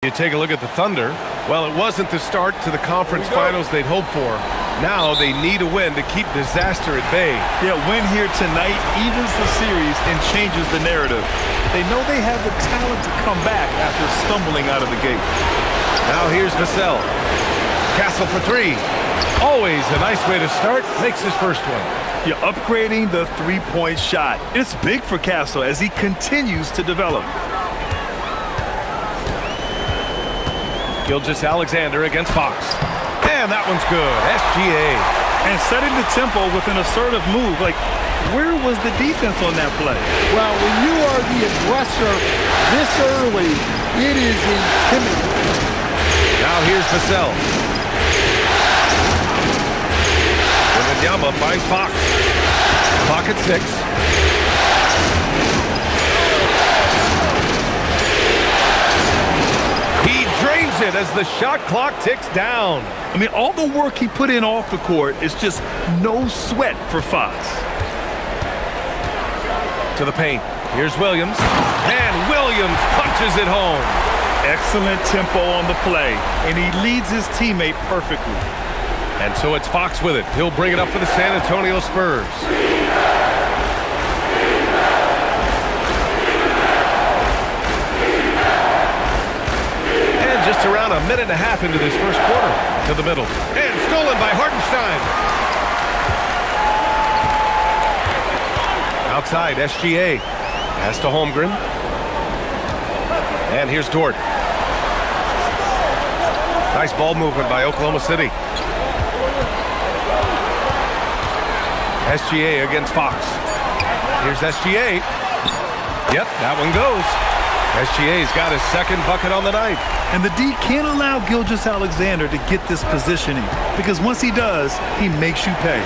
You take a look at the Thunder. Well, it wasn't the start to the conference finals they'd hoped for. Now they need a win to keep disaster at bay. Yeah, win here tonight evens the series and changes the narrative. They know they have the talent to come back after stumbling out of the gate. Now here's Vassell. Castle for three. Always a nice way to start. Makes his first one. You're upgrading the three-point shot. It's big for Castle as he continues to develop. Gilgeous-Alexander against Fox. And that one's good. SGA. And setting the tempo with an assertive move. Like, where was the defense on that play? Well, when you are the aggressor this early, it is intimidating. Now here's Vassell. Wembanyama finds Fox. Clock at 6. He drains it as the shot clock ticks down. I mean, all the work he put in off the court is just no sweat for Fox. To the paint. Here's Williams. And Williams punches it home. Excellent tempo on the play, and he leads his teammate perfectly. And so it's Fox with it. He'll bring it up for the San Antonio Spurs. And just around a minute and a half into this first quarter. To the middle. And stolen by Hartenstein. Outside, SGA. Pass to Holmgren. And here's Dort. Nice ball movement by Oklahoma City. SGA against Fox. Here's SGA. Yep, that one goes. SGA's got his second bucket on the night. And the D can't allow Gilgeous-Alexander to get this positioning, because once he does, he makes you pay.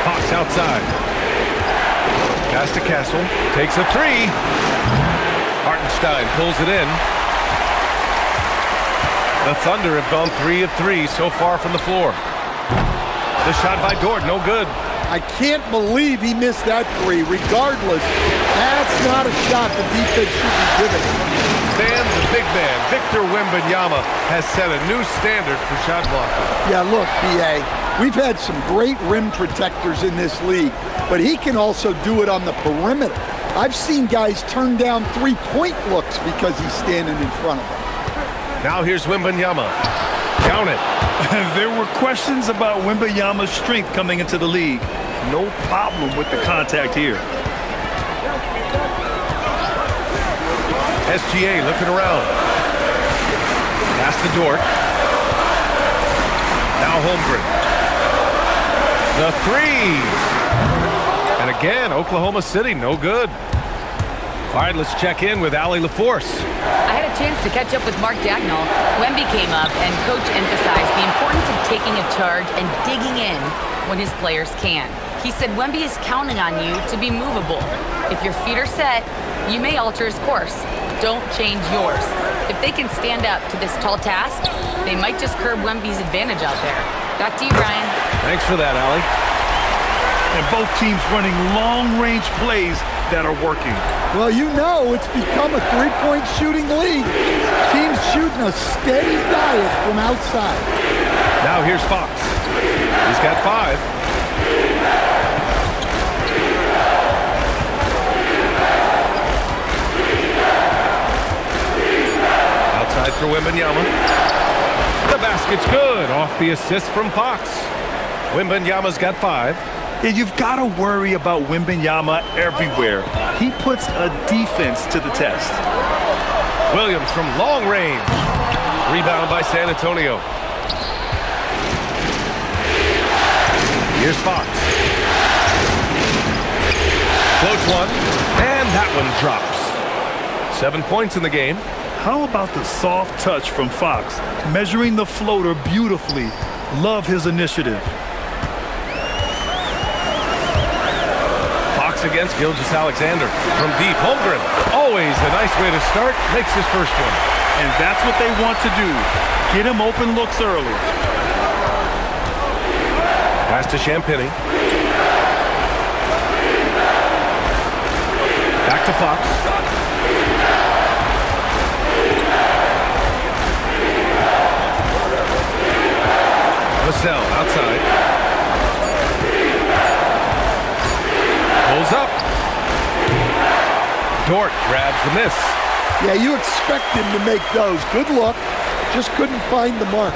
Fox outside. Pass to Castle. Takes a three. Hartenstein pulls it in. The Thunder have gone 3 of 3 so far from the floor. The shot by Dort, no good. I can't believe he missed that three. Regardless, that's not a shot the defense should be giving. Stan, the big man, Victor Wembanyama, has set a new standard for shot blocking. Yeah, look, B.A., we've had some great rim protectors in this league, but he can also do it on the perimeter. I've seen guys turn down three-point looks because he's standing in front of them. Now here's Wembanyama. Count it. There were questions about Wembanyama's strength coming into the league. No problem with the contact here. SGA looking around. Pass to Dort. Now Holmgren. The three. And again, Oklahoma City, no good. All right, let's check in with Allie LaForce. I had a chance to catch up with Mark Dagnall. Wemby came up, and Coach emphasized the importance of taking a charge and digging in when his players can. He said Wemby is counting on you to be movable. If your feet are set, you may alter his course. Don't change yours. If they can stand up to this tall task, they might just curb Wemby's advantage out there. Back to you, Ryan. Thanks for that, Allie. And both teams running long-range plays that are working. Well, you know it's become a three-point shooting league. Teams shooting a steady diet from outside. Now here's Fox. He's got 5. Outside for Wembanyama. The basket's good off the assist from Fox. Wembanyama's got 5. And you've got to worry about Wembanyama everywhere. He puts a defense to the test. Williams from long range. Rebound by San Antonio. Here's Fox. Floats one, and that one drops. 7 points in the game. How about the soft touch from Fox, measuring the floater beautifully? Love his initiative. Against Gilgeous-Alexander. From deep, Holmgren. Always a nice way to start. Makes his first one. And that's what they want to do. Get him open looks early. Pass to Champagny. Back to Fox. Dort grabs the miss. Yeah, you expect him to make those. Good luck. Just couldn't find the mark.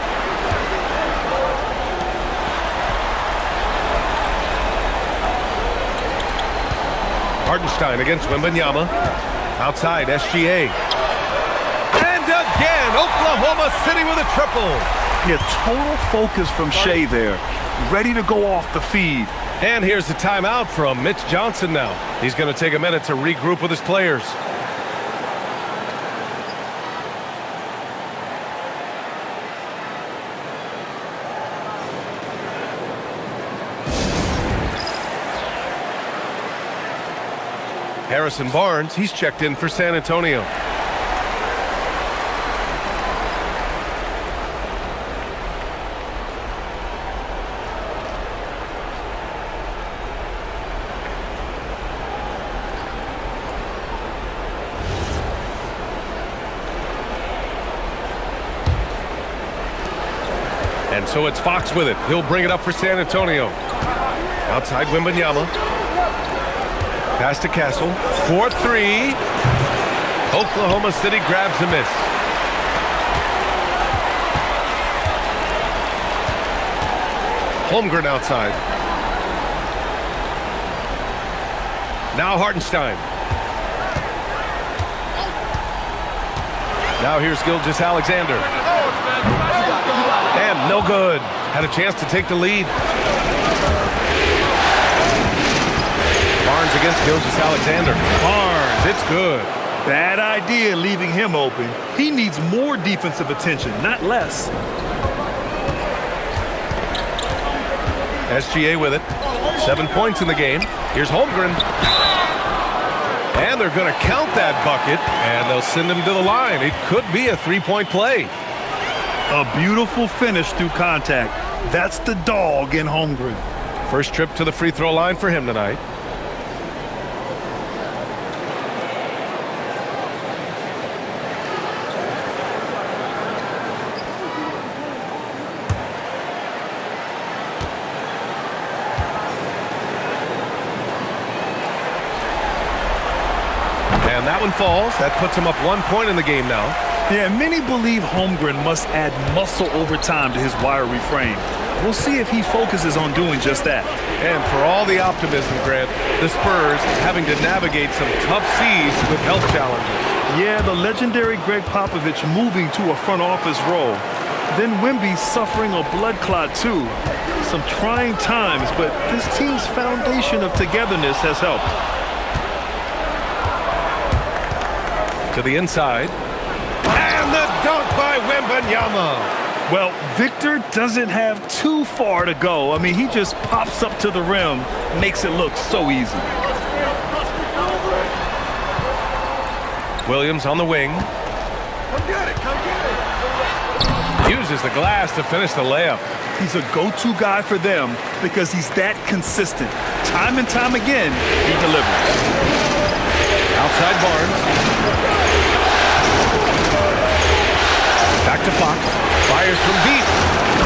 Hartenstein against Wembanyama. Outside, SGA. And again, Oklahoma City with a triple. Yeah, total focus from Shea there. Ready to go off the feed. And here's the timeout from Mitch Johnson now. He's going to take a minute to regroup with his players. Harrison Barnes, he's checked in for San Antonio. And so it's Fox with it. He'll bring it up for San Antonio. Outside Wembanyama. Pass to Castle. 4-3. Oklahoma City grabs a miss. Holmgren outside. Now Hartenstein. Now here's Gilgeous-Alexander. And no good. Had a chance to take the lead. Barnes against Gilgeous-Alexander. Barnes, it's good. Bad idea leaving him open. He needs more defensive attention, not less. SGA with it. 7 points in the game. Here's Holmgren. And they're going to count that bucket, and they'll send him to the line. It could be a three-point play. A beautiful finish through contact. That's the dog in Holmgren. First trip to the free throw line for him tonight. And that one falls. That puts him up 1 point in the game now. Yeah, many believe Holmgren must add muscle over time to his wiry frame. We'll see if he focuses on doing just that. And for all the optimism, Grant, the Spurs having to navigate some tough seas with health challenges. Yeah, the legendary Greg Popovich moving to a front office role. Then Wemby suffering a blood clot too. Some trying times, but this team's foundation of togetherness has helped. To the inside. And the dunk by Wembanyama. Well, Victor doesn't have too far to go. I mean, he just pops up to the rim, makes it look so easy. Williams on the wing. Come get it. Uses the glass to finish the layup. He's a go-to guy for them because he's that consistent. Time and time again, he delivers. Outside Barnes. Back to Fox. Fires from deep.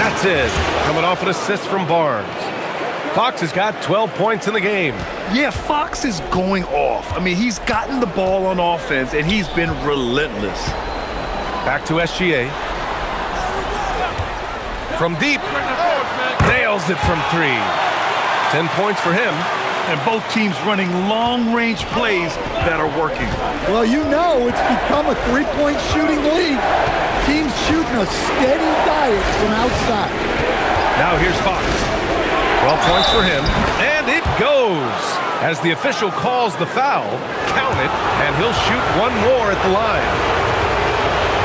That's it. Coming off an assist from Barnes. Fox has got 12 points in the game. Yeah, Fox is going off. I mean, he's gotten the ball on offense, and he's been relentless. Back to SGA. From deep. Nails it from 3. 10 points for him. And both teams running long-range plays that are working. Well, you know it's become a three-point shooting league. Teams shooting a steady diet from outside. Now here's Fox. 12 points for him. And it goes. As the official calls the foul, count it, and he'll shoot one more at the line.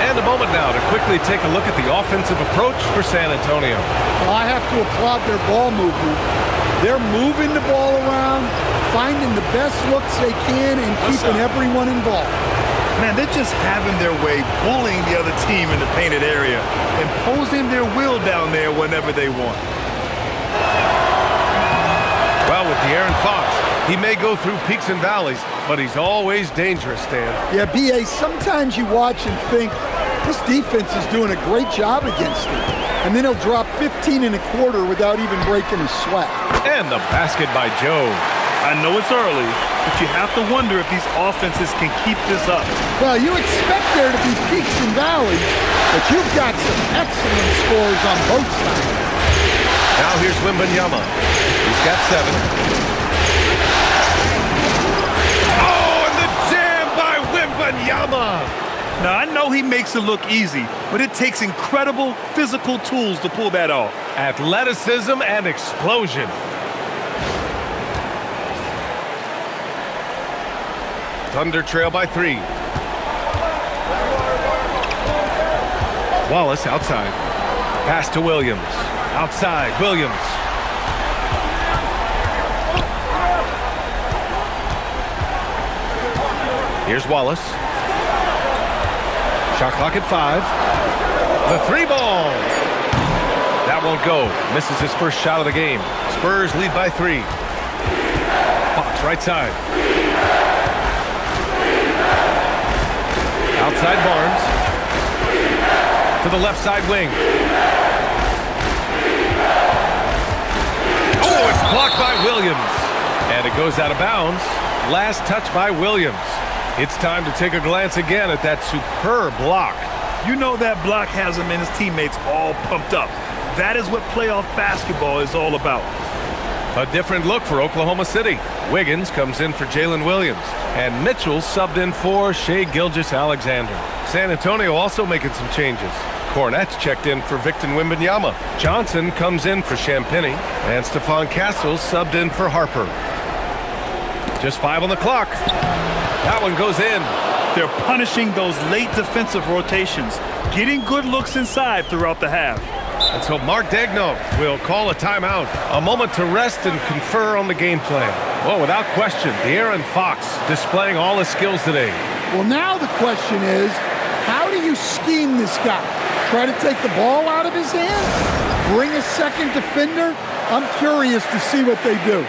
And a moment now to quickly take a look at the offensive approach for San Antonio. Well, I have to applaud their ball movement. They're moving the ball around, finding the best looks they can, and keeping everyone involved. Man, they're just having their way, bullying the other team in the painted area, imposing their will down there whenever they want. Well, with De'Aaron Fox, he may go through peaks and valleys, but he's always dangerous, Stan. Yeah, B.A., sometimes you watch and think, this defense is doing a great job against it. And then he'll drop 15 and a quarter without even breaking a sweat. And the basket by Joe. I know it's early, but you have to wonder if these offenses can keep this up. Well, you expect there to be peaks and valleys, but you've got some excellent scores on both sides. Now here's Wembanyama. He's got 7. Oh, and the jam by Wembanyama! Now, I know he makes it look easy, but it takes incredible physical tools to pull that off. Athleticism and explosion. Thunder trail by 3. Wallace outside. Pass to Williams. Outside, Williams. Here's Wallace. Shot clock at 5. The 3-ball. That won't go. Misses his first shot of the game. Spurs lead by 3. Fox right side. Outside Barnes. To the left side wing. Oh, it's blocked by Williams. And it goes out of bounds. Last touch by Williams. It's time to take a glance again at that superb block. You know that block has him and his teammates all pumped up. That is what playoff basketball is all about. A different look for Oklahoma City. Wiggins comes in for Jalen Williams. And Mitchell subbed in for Shai Gilgeous-Alexander. San Antonio also making some changes. Hornets checked in for Victor Wembanyama. Johnson comes in for Champagnie. And Stephon Castle subbed in for Harper. Just 5 on the clock. That one goes in. They're punishing those late defensive rotations, getting good looks inside throughout the half. And so Mark Daigneault will call a timeout. A moment to rest and confer on the game plan. Well, without question, De'Aaron Fox displaying all his skills today. Well, now the question is, how do you scheme this guy? Try to take the ball out of his hands? Bring a second defender? I'm curious to see what they do.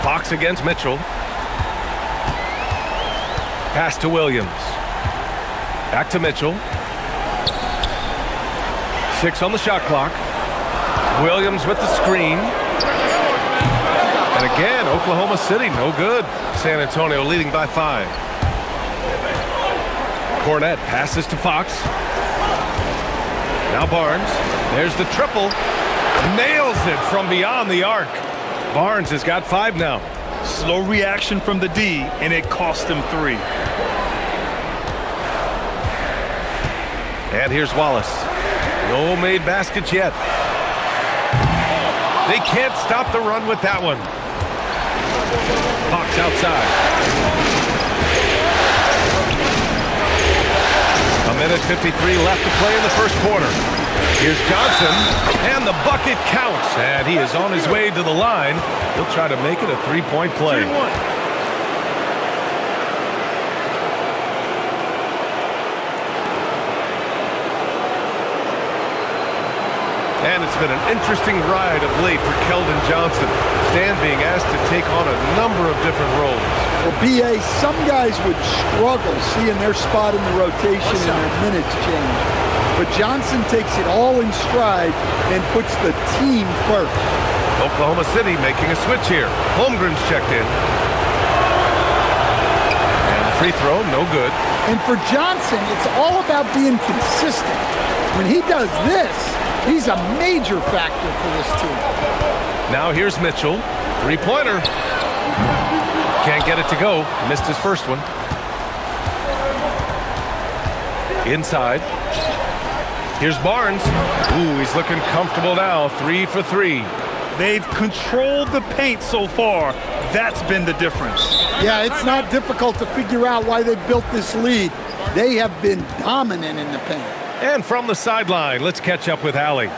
Fox against Mitchell. Pass to Williams. Back to Mitchell. 6 on the shot clock. Williams with the screen. And again, Oklahoma City, no good. San Antonio leading by 5. Cornette passes to Fox. Now Barnes. There's the triple. Nails it from beyond the arc. Barnes has got 5 now. Slow reaction from the D, and it cost him 3. And here's Wallace. No made baskets yet. They can't stop the run with that one. Fox outside. 1:53 left to play in the first quarter. Here's Johnson, and the bucket counts, and he is on his way to the line. He'll try to make it a 3-point play. 3-1. And it's been an interesting ride of late for Keldon Johnson. Stan being asked to take on a number of different roles. Well, B.A., some guys would struggle seeing their spot in the rotation and their minutes change. But Johnson takes it all in stride and puts the team first. Oklahoma City making a switch here. Holmgren's checked in. And the free throw, no good. And for Johnson, it's all about being consistent. When he does this, he's a major factor for this team. Now here's Mitchell. 3-pointer. Can't get it to go. Missed his first one. Here's Barnes. Ooh, he's looking comfortable now. 3 for 3. They've controlled the paint so far. That's been the difference. Yeah, it's not difficult to figure out why they built this lead. They have been dominant in the paint. And from the sideline, let's catch up with Allie.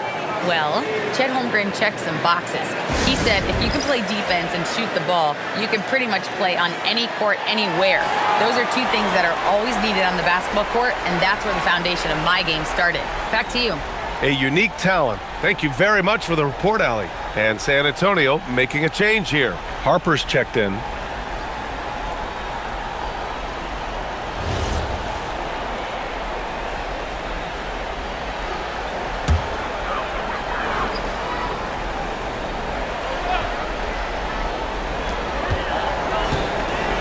Well, Chet Holmgren checked some boxes. He said if you can play defense and shoot the ball, you can pretty much play on any court, anywhere. Those are two things that are always needed on the basketball court, and that's where the foundation of my game started. Back to you. A unique talent. Thank you very much for the report, Allie. And San Antonio making a change here. Harper's checked in.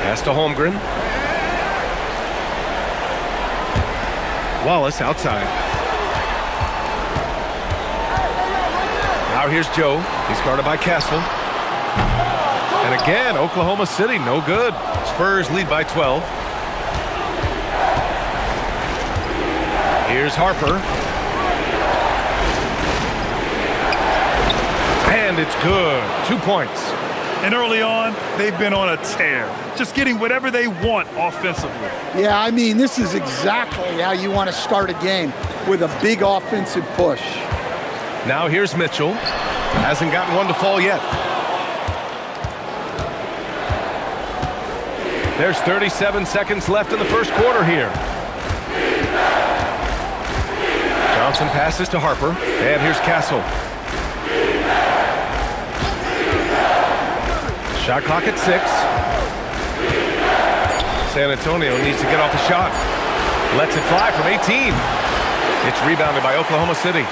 Pass to Holmgren. Wallace outside. Now here's Joe. He's guarded by Castle. And again, Oklahoma City, no good. Spurs lead by 12. Here's Harper. And it's good. 2 points. And early on, they've been on a tear, just getting whatever they want offensively. Yeah, I mean, this is exactly how you want to start a game, with a big offensive push. Now here's Mitchell. Hasn't gotten one to fall yet. There's 37 seconds left in the first quarter here. Johnson passes to Harper. And here's Castle. Shot clock at 6. San Antonio needs to get off a shot. Lets it fly from 18. It's rebounded by Oklahoma City.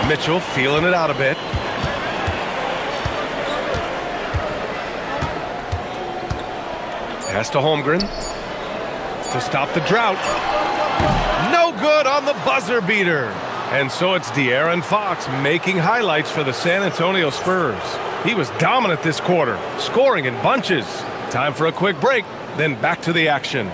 Mitchell feeling it out a bit. Pass to Holmgren to stop the drought. No good on the buzzer beater. And so it's De'Aaron Fox making highlights for the San Antonio Spurs. He was dominant this quarter, scoring in bunches. Time for a quick break, then back to the action.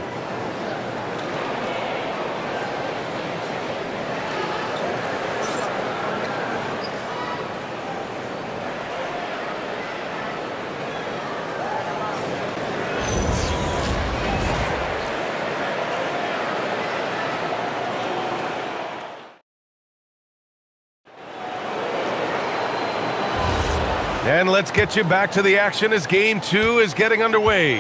And let's get you back to the action as Game 2 is getting underway.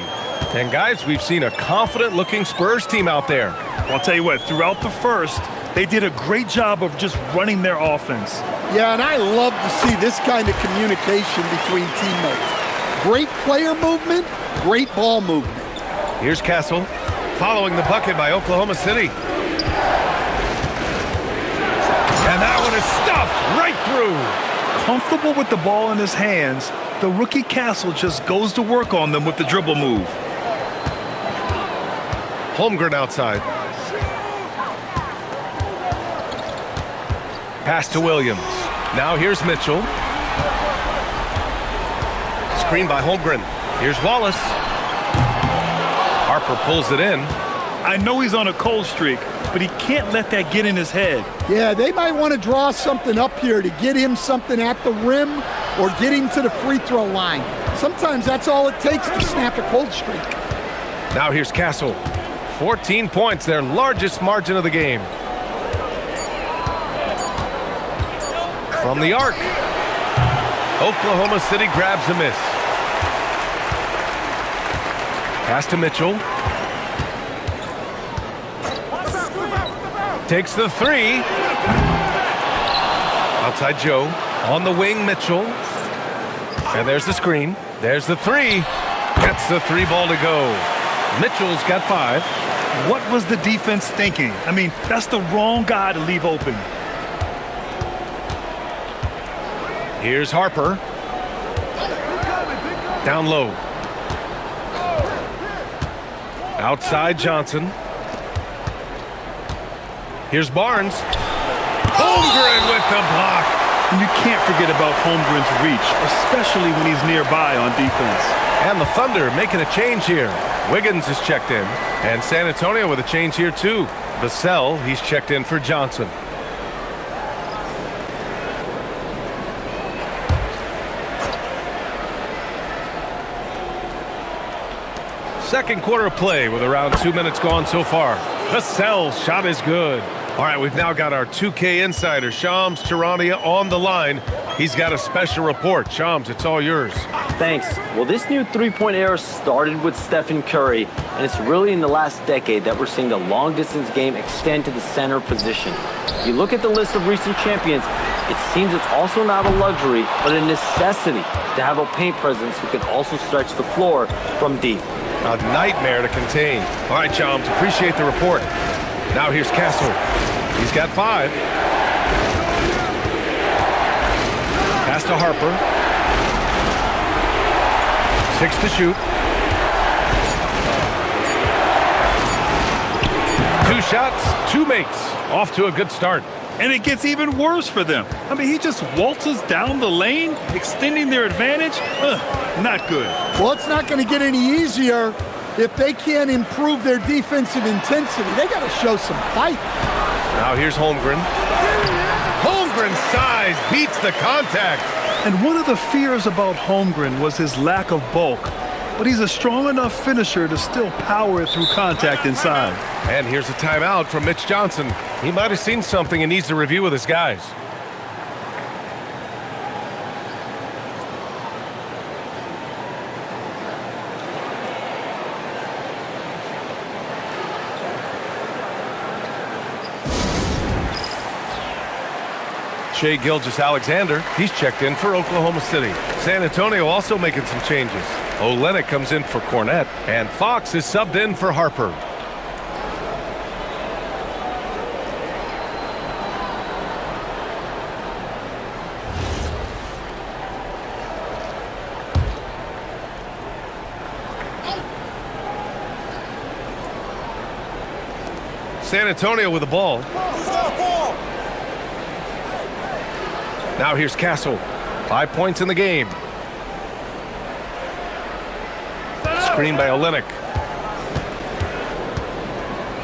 And guys, we've seen a confident-looking Spurs team out there. I'll tell you what, throughout the first, they did a great job of just running their offense. Yeah, and I love to see this kind of communication between teammates. Great player movement, great ball movement. Here's Castle, following the bucket by Oklahoma City. And that one is stuffed right through. Comfortable with the ball in his hands, the rookie Castle just goes to work on them with the dribble move. Holmgren outside. Pass to Williams. Now here's Mitchell. Screen by Holmgren. Here's Wallace. Harper pulls it in. I know he's on a cold streak, but he can't let that get in his head. Yeah, they might want to draw something up here to get him something at the rim or get him to the free throw line. Sometimes that's all it takes to snap a cold streak. Now here's Castle. 14 points, their largest margin of the game. From the arc. Oklahoma City grabs a miss. Pass to Mitchell. Takes the three. Outside Joe. On the wing, Mitchell. And there's the screen. There's the three. Gets the three ball to go. Mitchell's got 5. What was the defense thinking? I mean, that's the wrong guy to leave open. Here's Harper. Down low. Outside Johnson. Here's Barnes. Holmgren with the block. And you can't forget about Holmgren's reach, especially when he's nearby on defense. And the Thunder making a change here. Wiggins is checked in. And San Antonio with a change here too. Vassell, he's checked in for Johnson. Second quarter of play with around 2 minutes gone so far. Vassell's shot is good. All right, we've now got our 2K insider, Shams Charania, on the line. He's got a special report. Shams, it's all yours. Thanks. Well, this new three-point era started with Stephen Curry, and it's really in the last decade that we're seeing the long-distance game extend to the center position. You look at the list of recent champions, it seems it's also not a luxury, but a necessity to have a paint presence who can also stretch the floor from deep. A nightmare to contain. All right, Shams, appreciate the report. Now here's Castle. He's got 5. Pass to Harper. 6 to shoot. 2 shots, 2 makes. Off to a good start. And it gets even worse for them. I mean, he just waltzes down the lane, extending their advantage. Not good. Well, it's not going to get any easier if they can't improve their defensive intensity. They got to show some fight. Now here's Holmgren. Holmgren's size beats the contact. And one of the fears about Holmgren was his lack of bulk. But he's a strong enough finisher to still power it through contact inside. And here's a timeout from Mitch Johnson. He might have seen something and needs to review with his guys. Shai Gilgeous-Alexander, he's checked in for Oklahoma City. San Antonio also making some changes. Olynyk comes in for Cornette, and Fox is subbed in for Harper. San Antonio with the ball. Now here's Castle. 5 points in the game. Screen by Olynyk.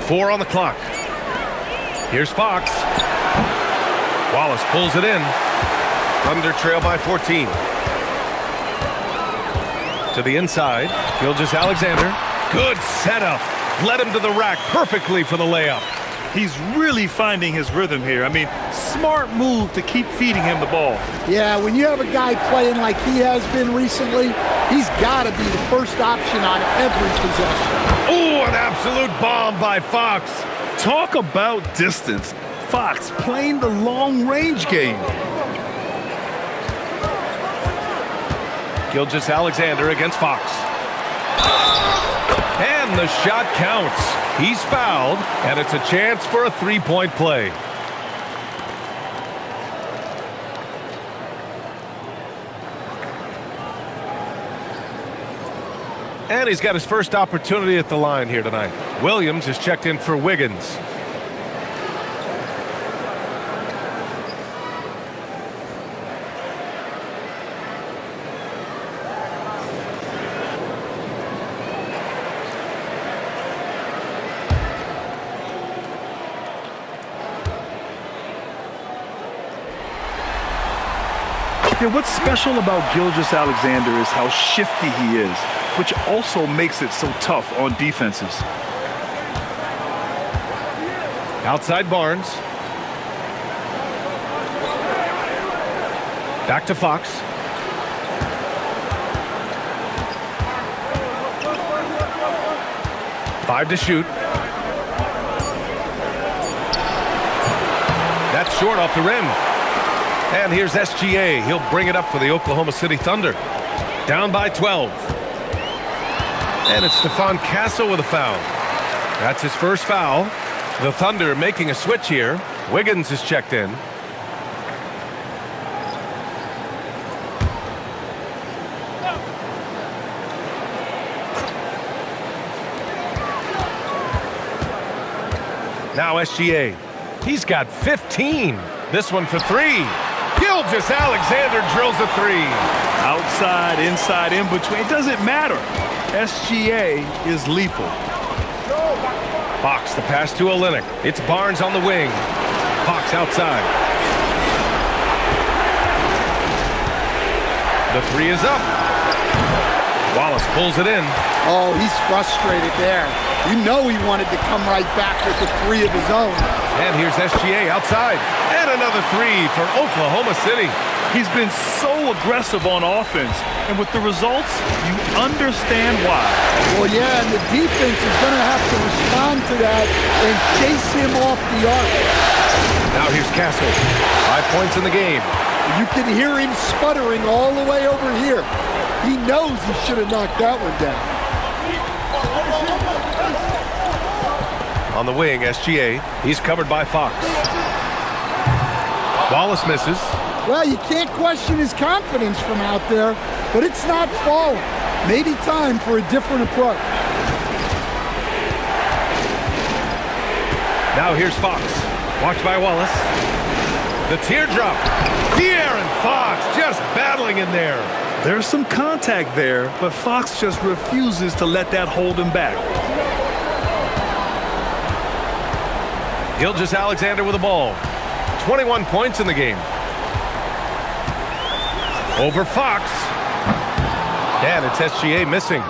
4 on the clock. Here's Fox. Wallace pulls it in. Thunder trail by 14. To the inside. Gilgeous-Alexander. Good setup. Led him to the rack perfectly for the layup. He's really finding his rhythm here. I mean, smart move to keep feeding him the ball. Yeah, when you have a guy playing like he has been recently, he's got to be the first option on every possession. Oh, an absolute bomb by Fox. Talk about distance. Fox playing the long-range game. Gilgeous-Alexander against Fox. And the shot counts. He's fouled, and it's a chance for a three-point play. And he's got his first opportunity at the line here tonight. Williams is checked in for Wiggins. Yeah, what's special about Gilgeous-Alexander is how shifty he is, which also makes it so tough on defenses. Outside Barnes. Back to Fox. Five to shoot. That's short off the rim. And here's SGA. He'll bring it up for the Oklahoma City Thunder. Down by 12. And it's Stephon Castle with a foul. That's his first foul. The Thunder making a switch here. Wiggins is checked in. Now SGA. He's got 15. This one for 3. Gilgeous Alexander drills a three. Outside, inside, in between, it doesn't matter. SGA is lethal. Fox, the pass to Olynyk. It's Barnes on the wing. Fox outside. The three is up. Wallace pulls it in. Oh, he's frustrated there. You know he wanted to come right back with the three of his own. And here's SGA outside. And another three for Oklahoma City. He's been so aggressive on offense, and with the results, you understand why. Well, yeah, and the defense is going to have to respond to that and chase him off the arc. Now here's Castle. 5 points in the game. You can hear him sputtering all the way over here. He knows he should have knocked that one down. On the wing, SGA. He's covered by Fox. Wallace misses. Well, you can't question his confidence from out there, but it's not falling. Maybe time for a different approach. Now here's Fox. Watched by Wallace. The teardrop. De'Aaron Fox just battling in there. There's some contact there, but Fox just refuses to let that hold him back. Gilgeous Alexander with the ball. 21 points in the game. Over Fox. And it's SGA missing.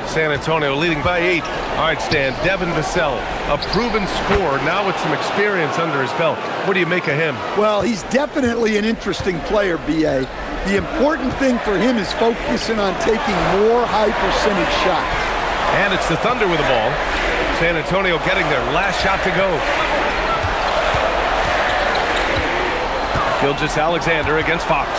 San Antonio leading by 8. All right, Stan, Devin Vassell, a proven scorer, now with some experience under his belt. What do you make of him? Well, he's definitely an interesting player, B.A. The important thing for him is focusing on taking more high-percentage shots. And it's the Thunder with the ball. San Antonio getting their last shot to go. Gilgeous Alexander against Fox.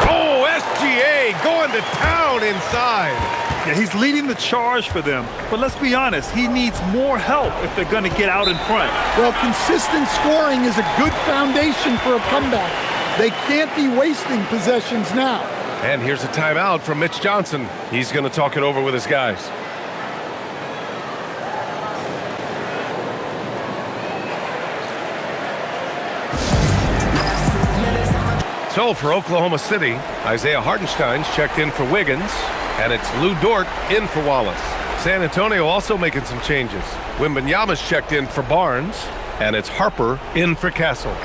Oh, SGA going to town inside. Yeah, he's leading the charge for them, but let's be honest, he needs more help if they're going to get out in front. Well, consistent scoring is a good foundation for a comeback. They can't be wasting possessions now. And here's a timeout from Mitch Johnson. He's going to talk it over with his guys. So for Oklahoma City, Isaiah Hartenstein's checked in for Wiggins, and it's Lou Dort in for Wallace. San Antonio also making some changes. Wembanyama's checked in for Barnes, and it's Harper in for Castle.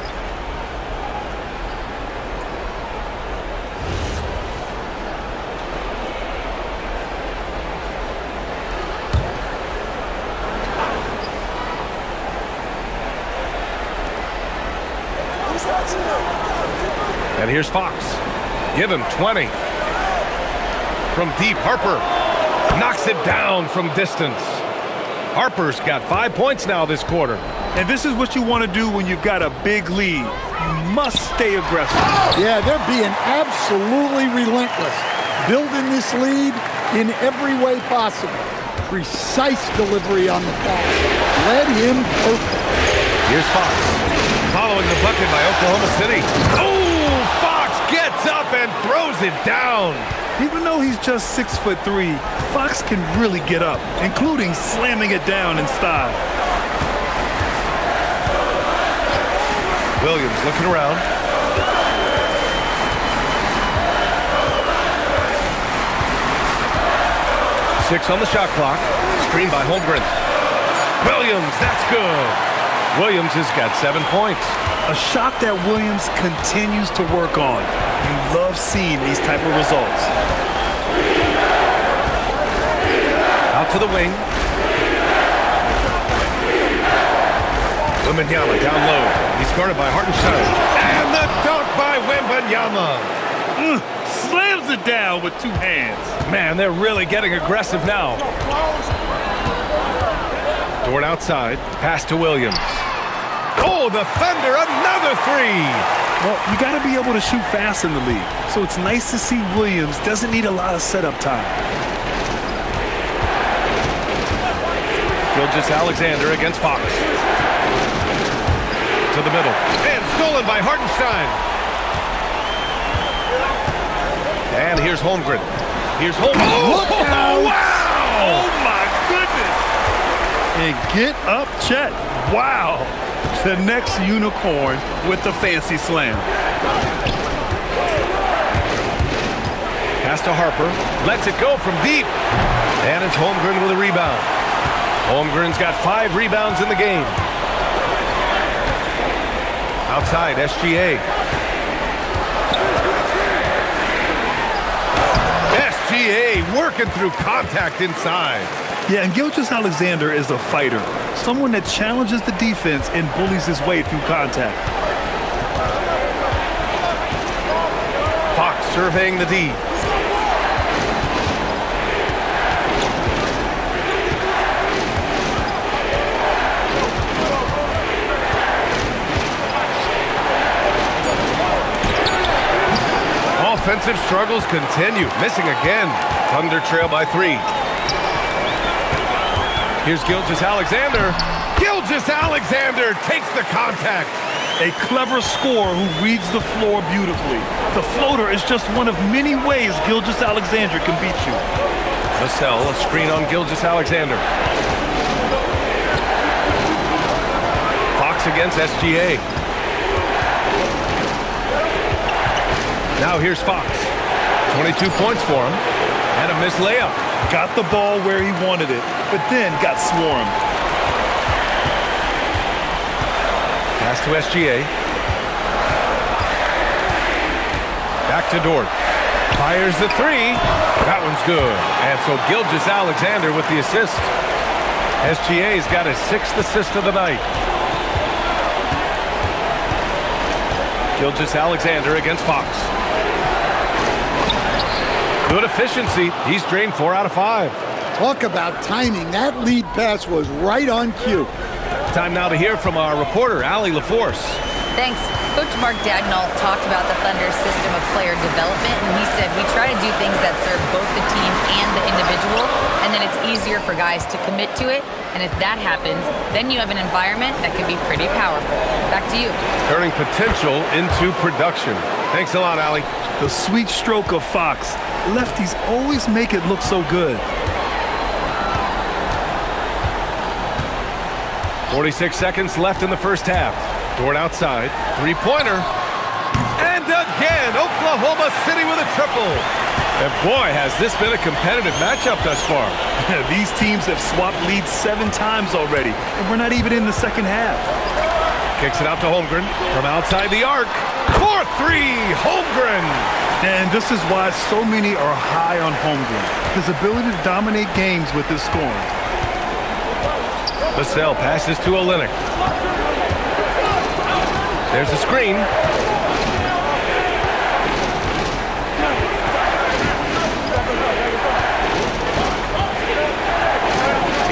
And here's Fox. Give him 20. From deep, Harper knocks it down from distance. Harper's got 5 points now this quarter. And this is what you want to do when you've got a big lead. You must stay aggressive. Yeah, they're being absolutely relentless. Building this lead in every way possible. Precise delivery on the pass. Led him perfect. Here's Fox. Following the bucket by Oklahoma City. Oh, Fox gets up and throws it down. Even though he's just 6'3", Fox can really get up, including slamming it down in style. Williams looking around. Six on the shot clock. Screen by Holmgren. Williams, that's good. Williams has got 7 points. A shot that Williams continues to work on. You love seeing these type of results. Out to the wing. Wembanyama down low. He's guarded by Hartenstein. And the dunk by Wembanyama. Slams it down with 2 hands. Man, they're really getting aggressive now. Dort outside. Pass to Williams. Oh, the Thunder, another three. Well, you got to be able to shoot fast in the league. So it's nice to see Williams doesn't need a lot of setup time. Gilgeous Alexander against Fox. To the middle. And stolen by Hartenstein. And here's Holmgren. Here's Holmgren. Oh, wow! Oh, my goodness! And get up, Chet. Wow! The next unicorn with the fancy slam. Pass to Harper. Lets it go from deep. And it's Holmgren with a rebound. Holmgren's got 5 rebounds in the game. Outside, SGA. SGA working through contact inside. Yeah, and Gilgeous-Alexander is a fighter. Someone that challenges the defense and bullies his way through contact. Fox surveying the D. Offensive struggles continue. Missing again. Thunder trail by 3. Here's Gilgeous-Alexander. Gilgeous-Alexander takes the contact. A clever scorer who reads the floor beautifully. The floater is just one of many ways Gilgeous-Alexander can beat you. Vassell, a screen on Gilgeous-Alexander. Fox against SGA. Now here's Fox. 22 points for him. And a missed layup. Got the ball where he wanted it, but then got swarmed. Pass to SGA. Back to Dort. Fires the 3. That one's good. And so Gilgeous-Alexander with the assist. SGA's got his 6th assist of the night. Gilgeous-Alexander against Fox. Good efficiency. He's drained 4 out of 5. Talk about timing. That lead pass was right on cue. Time now to hear from our reporter, Allie LaForce. Thanks. Coach Mark Dagnall talked about the Thunder's system of player development, and he said, we try to do things that serve both the team and the individual, and then it's easier for guys to commit to it. And if that happens, then you have an environment that can be pretty powerful. Back to you. Turning potential into production. Thanks a lot, Allie. The sweet stroke of Fox. Lefties always make it look so good. 46 seconds left in the first half. Dort outside. 3-pointer. And again, Oklahoma City with a triple. And boy, has this been a competitive matchup thus far. These teams have swapped leads 7 times already, and we're not even in the second half. Kicks it out to Holmgren from outside the arc. 4-3, Holmgren. And this is why so many are high on Holmgren. His ability to dominate games with his scoring. Vassell passes to Olynyk. There's a screen.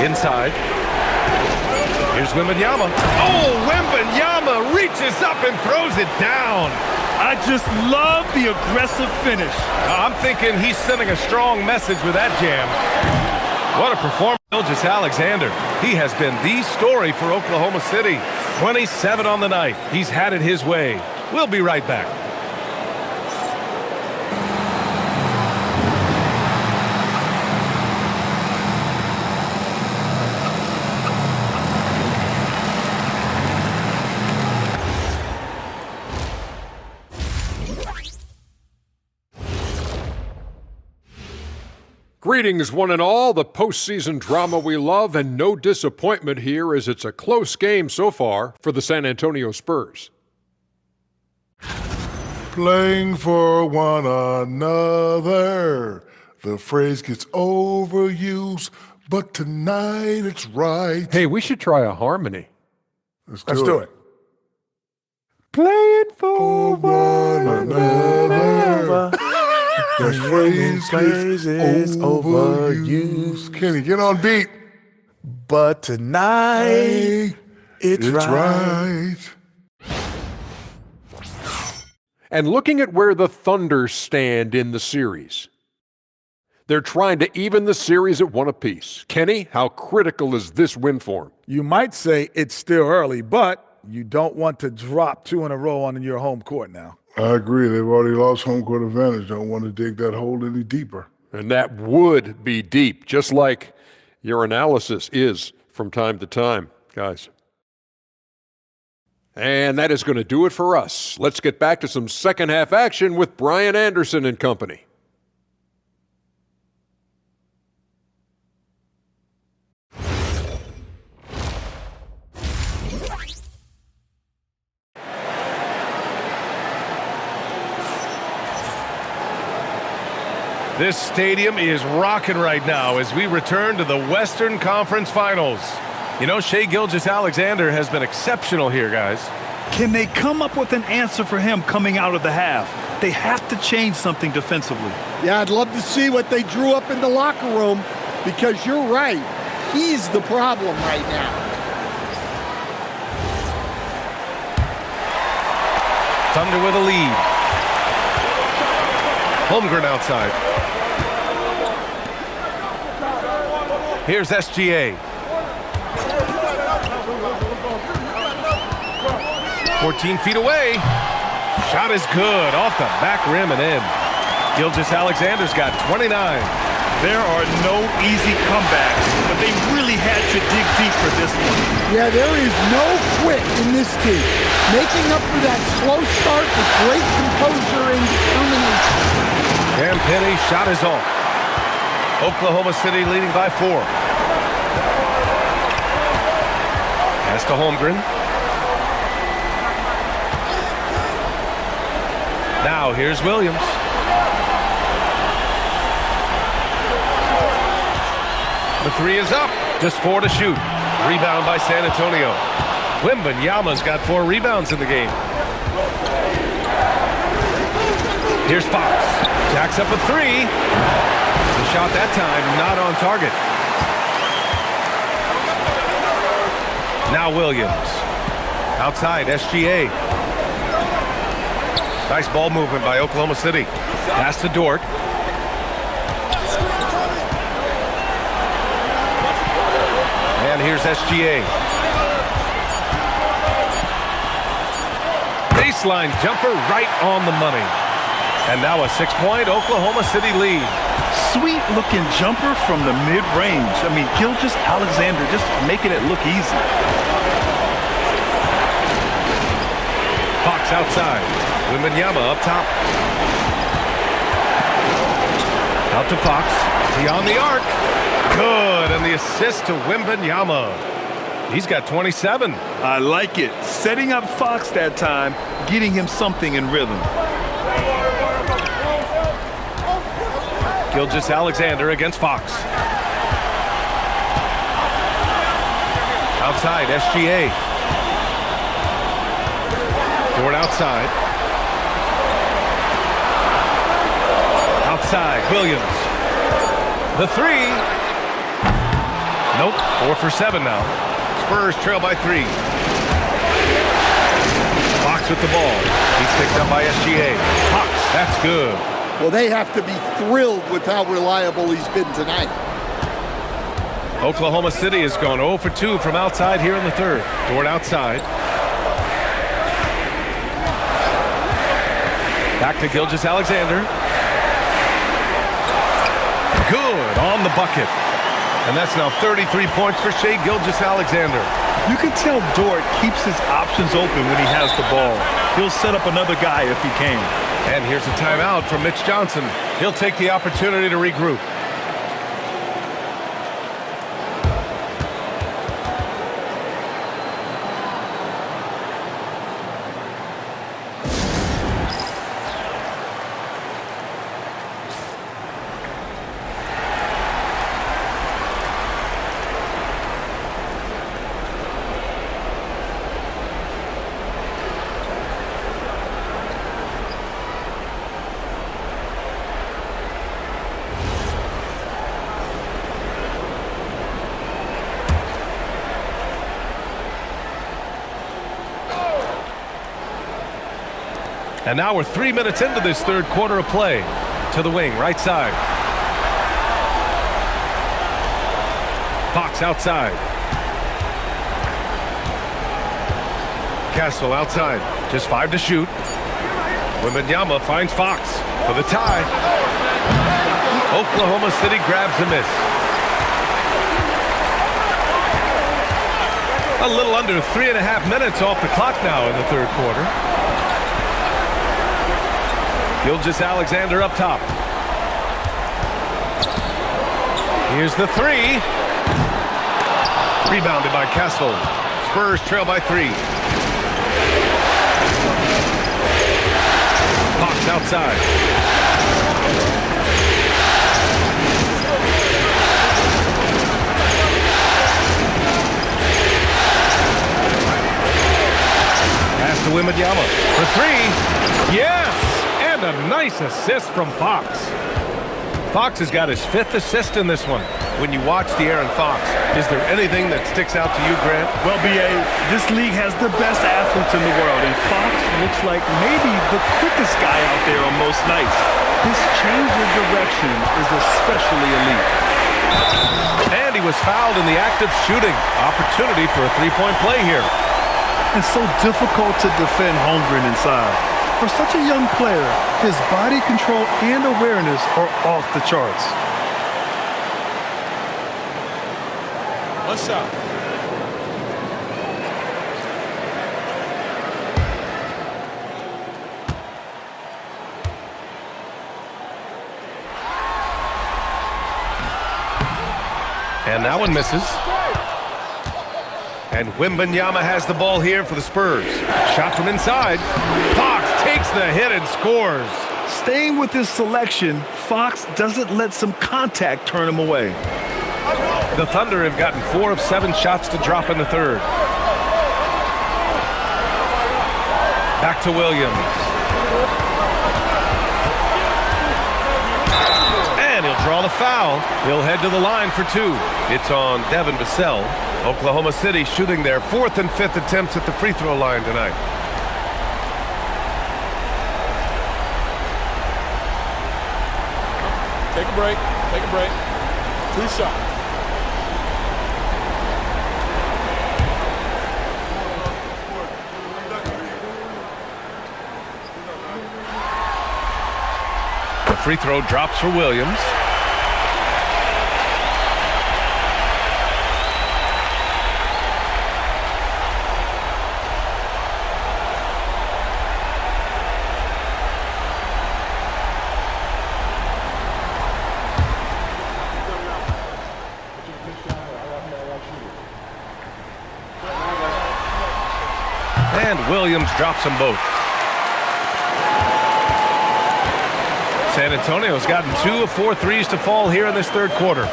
Inside. Here's Wembanyama. Oh, Wembanyama reaches up and throws it down. I just love the aggressive finish. I'm thinking he's sending a strong message with that jam. What a performance. Gilgeous-Alexander. He has been the story for Oklahoma City. 27 on the night. He's had it his way. We'll be right back. Greetings, one and all. The postseason drama we love, and no disappointment here as it's a close game so far for the San Antonio Spurs. Playing for one another. The phrase gets overused, but tonight it's right. Hey, we should try a harmony. Let's do it. Playing for one another. The phrase is overused. Kenny, get on beat. But tonight, it's right. And looking at where the Thunder stand in the series, they're trying to even the series at 1 apiece. Kenny, how critical is this win for them? You might say it's still early, but you don't want to drop 2 in a row on your home court now. I agree. They've already lost home court advantage. Don't want to dig that hole any deeper. And that would be deep, just like your analysis is from time to time, guys. And that is going to do it for us. Let's get back to some second half action with Brian Anderson and company. This stadium is rocking right now as we return to the Western Conference Finals. You know, Shai Gilgeous-Alexander has been exceptional here, guys. Can they come up with an answer for him coming out of the half? They have to change something defensively. Yeah, I'd love to see what they drew up in the locker room, because you're right. He's the problem right now. Thunder with a lead. Holmgren outside. Here's SGA. 14 feet away. Shot is good. Off the back rim and in. Gilgeous-Alexander's got 29. There are no easy comebacks, but they really had to dig deep for this one. Yeah, there is no quit in this team. Making up for that slow start with great composure and determination. Cam Penny shot is off. Oklahoma City leading by 4. Pass to Holmgren. Now here's Williams. The 3 is up. Just 4 to shoot. Rebound by San Antonio. Wembanyama's got 4 rebounds in the game. Here's Fox. Jacks up a 3. The shot that time not on target. Now Williams. Outside, SGA. Nice ball movement by Oklahoma City. Pass to Dort. And here's SGA. Baseline jumper right on the money. And now a 6-point Oklahoma City lead. Sweet-looking jumper from the mid-range. I mean, Gilgeous-Alexander just making it look easy. Fox outside. Wembanyama up top. Out to Fox. Beyond the arc. Good. And the assist to Wembanyama. He's got 27. I like it. Setting up Fox that time, getting him something in rhythm. Gilgeous-Alexander against Fox. Outside, SGA. Dort outside. Outside, Williams. The 3. Nope, 4 for 7 now. Spurs trail by 3. Fox with the ball. He's picked up by SGA. Fox, that's good. Well, they have to be thrilled with how reliable he's been tonight. Oklahoma City has gone 0 for 2 from outside here in the 3rd. Dort outside. Back to Gilgeous-Alexander. Good on the bucket. And that's now 33 points for Shai Gilgeous-Alexander. You can tell Dort keeps his options open when he has the ball. He'll set up another guy if he can. And here's a timeout from Mitch Johnson. He'll take the opportunity to regroup. And now we're 3 minutes into this 3rd quarter of play. To the wing, right side. Fox outside. Castle outside. Just 5 to shoot. Wembanyama finds Fox for the tie. Oklahoma City grabs a miss. A little under 3.5 minutes off the clock now in the third quarter. Gilgeous-Alexander up top. Here's the three. Rebounded by Castle. Spurs trail by 3. Fox outside. Pass to Wembanyama for 3. Yes! And a nice assist from Fox. Fox has got his 5th assist in this one. When you watch De'Aaron Fox, is there anything that sticks out to you, Grant? Well, B.A., this league has the best athletes in the world, and Fox looks like maybe the quickest guy out there on most nights. His change of direction is especially elite. And he was fouled in the act of shooting. Opportunity for a three-point play here. It's so difficult to defend Holmgren inside. For such a young player, his body control and awareness are off the charts. One shot. And that one misses. And Wembanyama has the ball here for the Spurs. Shot from inside. Fox takes the hit and scores. Staying with his selection, Fox doesn't let some contact turn him away. The Thunder have gotten 4 of 7 shots to drop in the third. Back to Williams. And he'll draw the foul. He'll head to the line for 2. It's on Devin Vassell. Oklahoma City shooting their 4th and 5th attempts at the free throw line tonight. Take a break. Take a break. 2 shots. The free throw drops for Williams. And Williams drops them both. San Antonio's gotten 2 of 4 threes to fall here in this third quarter.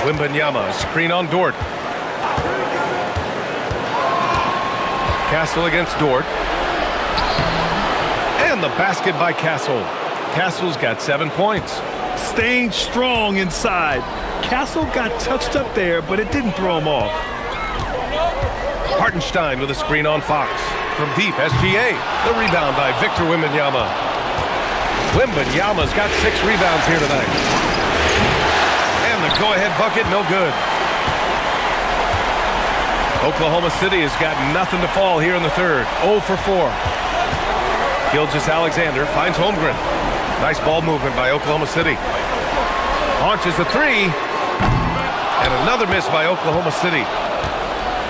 Wembanyama, screen on Dort. Castle against Dort. And the basket by Castle. Castle's got 7 points. Staying strong inside. Castle got touched up there, but it didn't throw him off. Hartenstein with a screen on Fox. From deep, SGA. The rebound by Victor Wembanyama. Wembanyama's got 6 rebounds here tonight. And the go-ahead bucket, no good. Oklahoma City has got nothing to fall here in the third. 0 for 4. Gilgeous-Alexander finds Holmgren. Nice ball movement by Oklahoma City. Launches the 3. And another miss by Oklahoma City.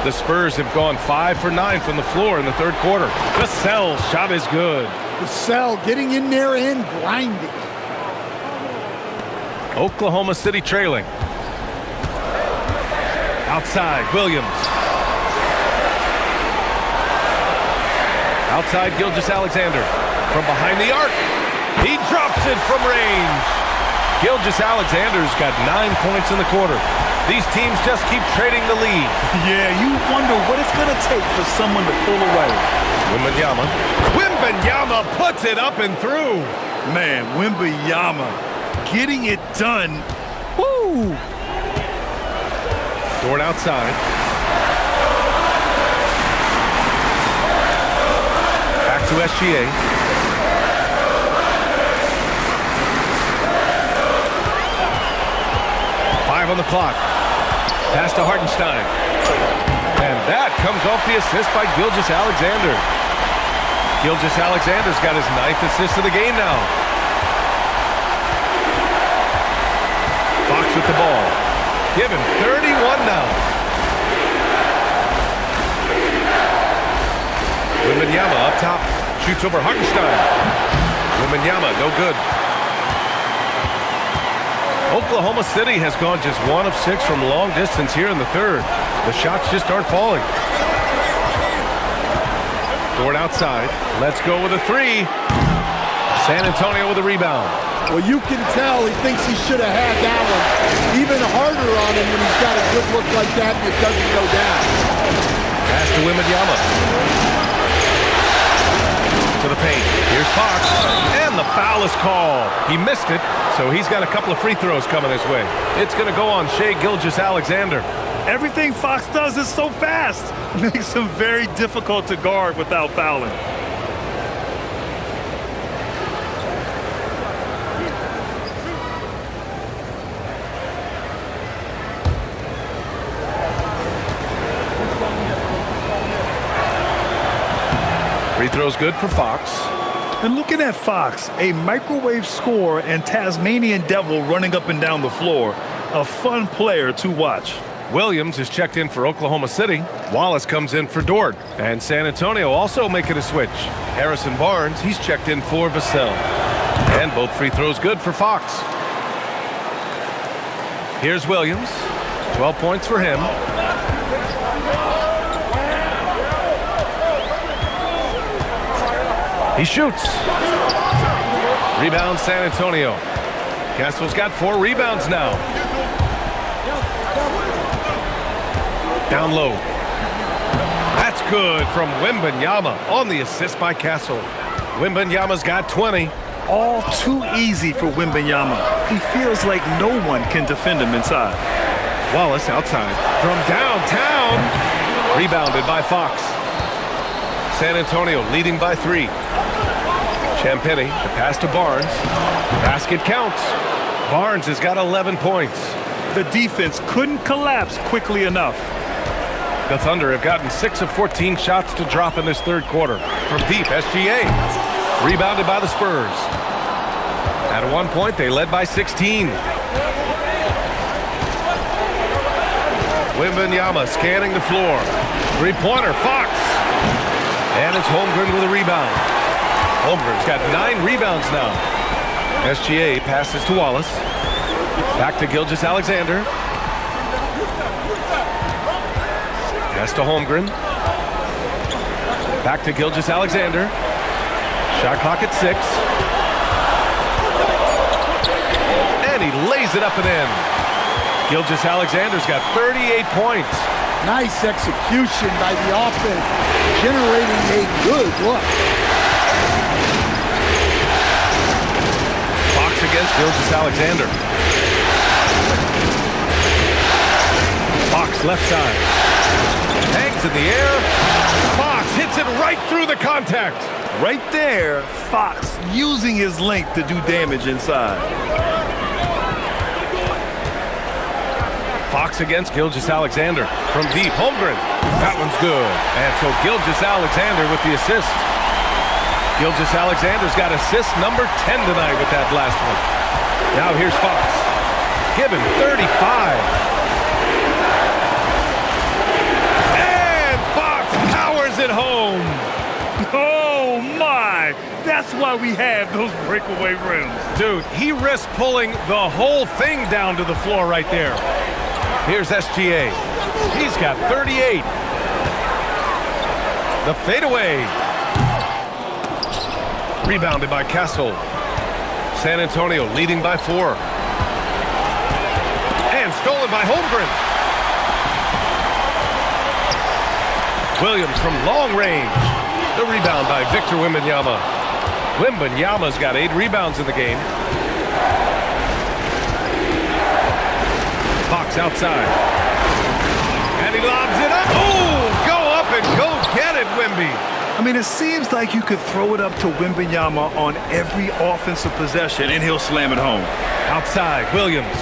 The Spurs have gone 5 for 9 from the floor in the third quarter. Vassell's shot is good. Vassell getting in there and grinding. Oklahoma City trailing. Outside, Williams. Outside, Gilgeous-Alexander. From behind the arc. He drops it from range. Gilgeous-Alexander's got 9 points in the quarter. These teams just keep trading the lead. Yeah, you wonder what it's going to take for someone to pull away. Wembanyama. Wembanyama puts it up and through. Man, Wembanyama getting it done. Woo! Dort outside. Back to SGA. On the clock. Pass to Hartenstein. And that comes off the assist by Gilgeous-Alexander. Gilgeous-Alexander's got his 9th assist of the game now. Fox with the ball. Give him 31 now. Wembanyama up top. Shoots over Hartenstein. Wembanyama, no good. Oklahoma City has gone just 1 of 6 from long distance here in the third. The shots just aren't falling. Dort outside. Let's go with a 3. San Antonio with a rebound. Well, you can tell he thinks he should have had that one. Even harder on him when he's got a good look like that and it doesn't go down. Pass to Wembanyama. To the paint. Here's Fox. And the foul is called. He missed it, so he's got a couple of free throws coming his way. It's going to go on Shai Gilgeous-Alexander. Everything Fox does is so fast. Makes him very difficult to guard without fouling. Free throw's good for Fox. And looking at Fox, a microwave scorer and Tasmanian devil running up and down the floor. A fun player to watch. Williams is checked in for Oklahoma City. Wallace comes in for Dort. And San Antonio also making a switch. Harrison Barnes, he's checked in for Vassell. And both free throws good for Fox. Here's Williams. 12 points for him. He shoots. Rebound San Antonio. Castle's got 4 rebounds now. Down low. That's good from Wembanyama on the assist by Castle. Wembanyama's got 20. All too easy for Wembanyama. He feels like no one can defend him inside. Wallace outside. From downtown. Rebounded by Fox. San Antonio leading by 3. Champagny, the pass to Barnes. The basket counts. Barnes has got 11 points. The defense couldn't collapse quickly enough. The Thunder have gotten 6 of 14 shots to drop in this third quarter. From deep, SGA. Rebounded by the Spurs. At one point, they led by 16. Wembanyama scanning the floor. Three-pointer, Fox. And it's Holmgren with a rebound. Holmgren's got 9 rebounds now. SGA passes to Wallace. Back to Gilgeous-Alexander. Pass to Holmgren. Back to Gilgeous-Alexander. Shot clock at 6. And he lays it up and in. Gilgeous-Alexander's got 38 points. Nice execution by the offense, generating a good look. Fox against Gilgeous-Alexander. Fox left side. Hangs in the air. Fox hits it right through the contact. Right there, Fox using his length to do damage inside. Fox against Gilgeous-Alexander. From deep, Holmgren. That one's good. And so Gilgeous-Alexander with the assist. Gilgeous-Alexander's got assist number 10 tonight with that last one. Now here's Fox. Given 35. And Fox powers it home. Oh, my. That's why we have those breakaway rims. Dude, he risked pulling the whole thing down to the floor right there. Here's SGA. He's got 38. The fadeaway. Rebounded by Castle. San Antonio leading by 4. And stolen by Holmgren. Williams from long range. The rebound by Victor Wembanyama. Wembanyama's got 8 rebounds in the game. Fox outside. And he lobs it up. Oh, go up and go get it, Wemby. I mean, it seems like you could throw it up to Wembanyama on every offensive possession, and he'll slam it home. Outside, Williams.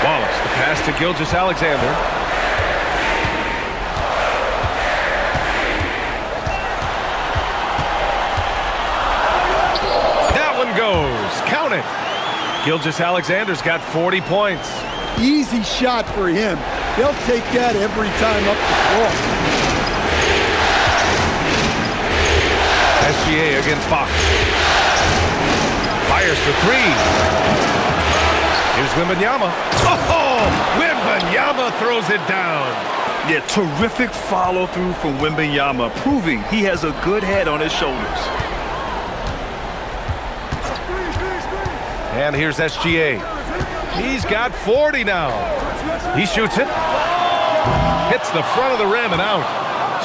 Wallace, the pass to Gilgeous-Alexander. That one goes. Count it. Gilgeous-Alexander's got 40 points. Easy shot for him. They'll take that every time up the floor. SGA against Fox. Fires for three. Here's Wembanyama. Oh, Wembanyama throws it down. Yeah, terrific follow-through from Wembanyama, proving he has a good head on his shoulders. And here's SGA. He's got 40 now. He shoots it. Hits the front of the rim and out.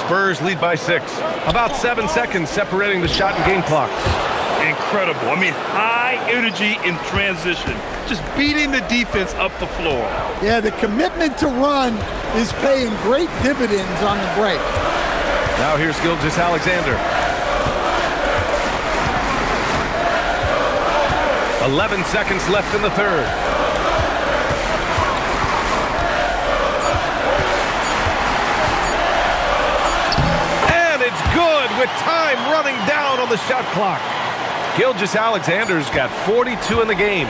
Spurs lead by 6. About 7 seconds separating the shot and game clocks. Incredible. I mean, high energy in transition. Just beating the defense up the floor. Yeah, the commitment to run is paying great dividends on the break. Now here's Gilgeous-Alexander. 11 seconds left in the third. And it's good with time running down on the shot clock. Gilgeous-Alexander's got 42 in the game.